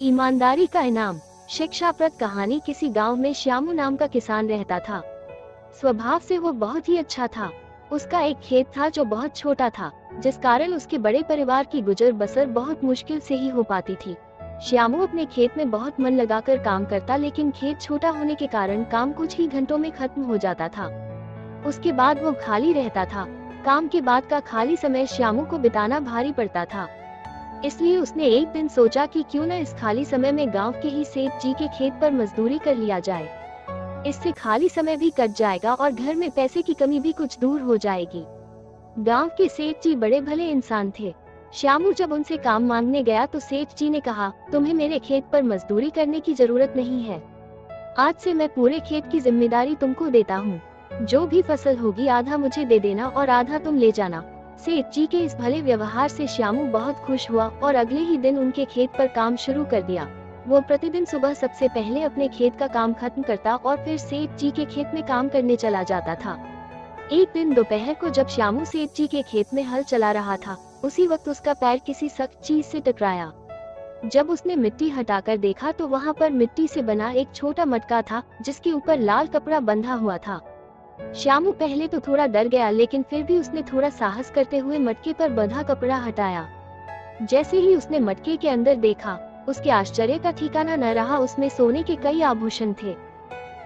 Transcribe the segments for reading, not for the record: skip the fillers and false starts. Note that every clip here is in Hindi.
ईमानदारी का इनाम। शिक्षाप्रद कहानी। किसी गांव में श्यामू नाम का किसान रहता था। स्वभाव से वो बहुत ही अच्छा था। उसका एक खेत था जो बहुत छोटा था, जिस कारण उसके बड़े परिवार की गुजर बसर बहुत मुश्किल से ही हो पाती थी। श्यामू अपने खेत में बहुत मन लगाकर काम करता, लेकिन खेत छोटा होने के कारण काम कुछ ही घंटों में खत्म हो जाता था। उसके बाद वो खाली रहता था। काम के बाद का खाली समय श्यामू को बिताना भारी पड़ता था। इसलिए उसने एक दिन सोचा कि क्यों न इस खाली समय में गांव के ही सेठ जी के खेत पर मजदूरी कर लिया जाए। इससे खाली समय भी कट जाएगा और घर में पैसे की कमी भी कुछ दूर हो जाएगी। गांव के सेठ जी बड़े भले इंसान थे। श्यामू जब उनसे काम मांगने गया तो सेठ जी ने कहा, तुम्हें मेरे खेत पर मजदूरी करने की जरूरत नहीं है। आज से मैं पूरे खेत की जिम्मेदारी तुमको देता हूँ। जो भी फसल होगी आधा मुझे दे देना और आधा तुम ले जाना। सेठ जी के इस भले व्यवहार से श्यामू बहुत खुश हुआ और अगले ही दिन उनके खेत पर काम शुरू कर दिया। वो प्रतिदिन सुबह सबसे पहले अपने खेत का काम खत्म करता और फिर सेठ जी के खेत में काम करने चला जाता था। एक दिन दोपहर को जब श्यामू सेठ जी के खेत में हल चला रहा था, उसी वक्त उसका पैर किसी सख्त चीज से टकराया। जब उसने मिट्टी हटाकर देखा तो वहाँ पर मिट्टी से बना एक छोटा मटका था, जिसके ऊपर लाल कपड़ा बंधा हुआ था। श्यामू पहले तो थोड़ा डर गया, लेकिन फिर भी उसने थोड़ा साहस करते हुए मटके पर बंधा कपड़ा हटाया। जैसे ही उसने मटके के अंदर देखा, उसके आश्चर्य का ठिकाना न रहा। उसमें सोने के कई आभूषण थे।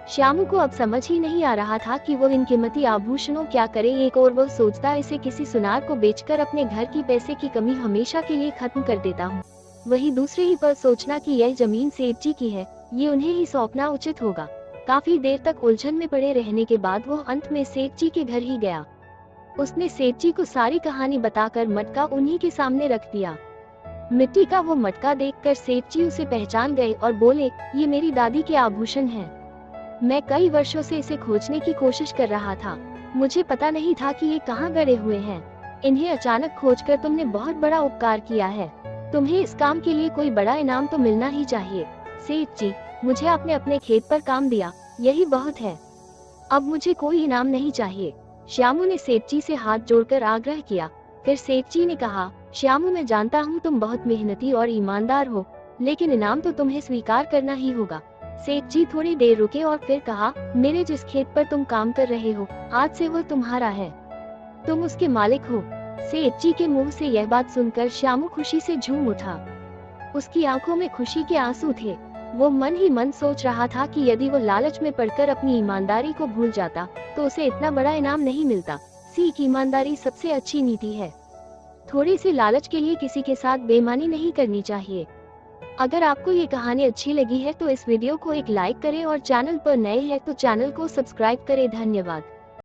श्यामू को अब समझ ही नहीं आ रहा था कि वो इन कीमती आभूषणों क्या करे। एक और वो सोचता, इसे किसी सुनार को बेचकर अपने घर की पैसे की कमी हमेशा के लिए खत्म कर देता हूँ। वही दूसरे ही पर सोचना कि यह जमीन सेठ जी की है, ये उन्हें ही सौंपना उचित होगा। काफी देर तक उलझन में पड़े रहने के बाद वो अंत में सेठ जी के घर ही गया। उसने सेठ जी को सारी कहानी बताकर मटका उन्हीं के सामने रख दिया। मिट्टी का वो मटका देखकर सेठ जी उसे पहचान गए और बोले, ये मेरी दादी के आभूषण हैं। मैं कई वर्षों से इसे खोजने की कोशिश कर रहा था। मुझे पता नहीं था कि ये कहाँ गड़े हुए हैं। इन्हें अचानक खोजकर तुमने बहुत बड़ा उपकार किया है। तुम्हें इस काम के लिए कोई बड़ा इनाम तो मिलना ही चाहिए। सेठ जी, मुझे आपने अपने खेत पर काम दिया, यही बहुत है। अब मुझे कोई इनाम नहीं चाहिए। श्यामू ने सेठ जी से हाथ जोड़कर आग्रह किया। फिर सेठ जी ने कहा, श्यामू, मैं जानता हूँ तुम बहुत मेहनती और ईमानदार हो, लेकिन इनाम तो तुम्हें स्वीकार करना ही होगा। सेठ जी थोड़ी देर रुके और फिर कहा, मेरे जिस खेत पर तुम काम कर रहे हो, आज से वो तुम्हारा है। तुम उसके मालिक हो। सेठ जी के मुंह से यह बात सुनकर श्यामू खुशी से झूम उठा। उसकी आंखों में खुशी के आंसू थे। वो मन ही मन सोच रहा था कि यदि वो लालच में पड़कर अपनी ईमानदारी को भूल जाता तो उसे इतना बड़ा इनाम नहीं मिलता। सीख, ईमानदारी सबसे अच्छी नीति है। थोड़ी सी लालच के लिए किसी के साथ बेईमानी नहीं करनी चाहिए। अगर आपको ये कहानी अच्छी लगी है तो इस वीडियो को एक लाइक करें और चैनल पर नए हैं तो चैनल को सब्सक्राइब करें। धन्यवाद।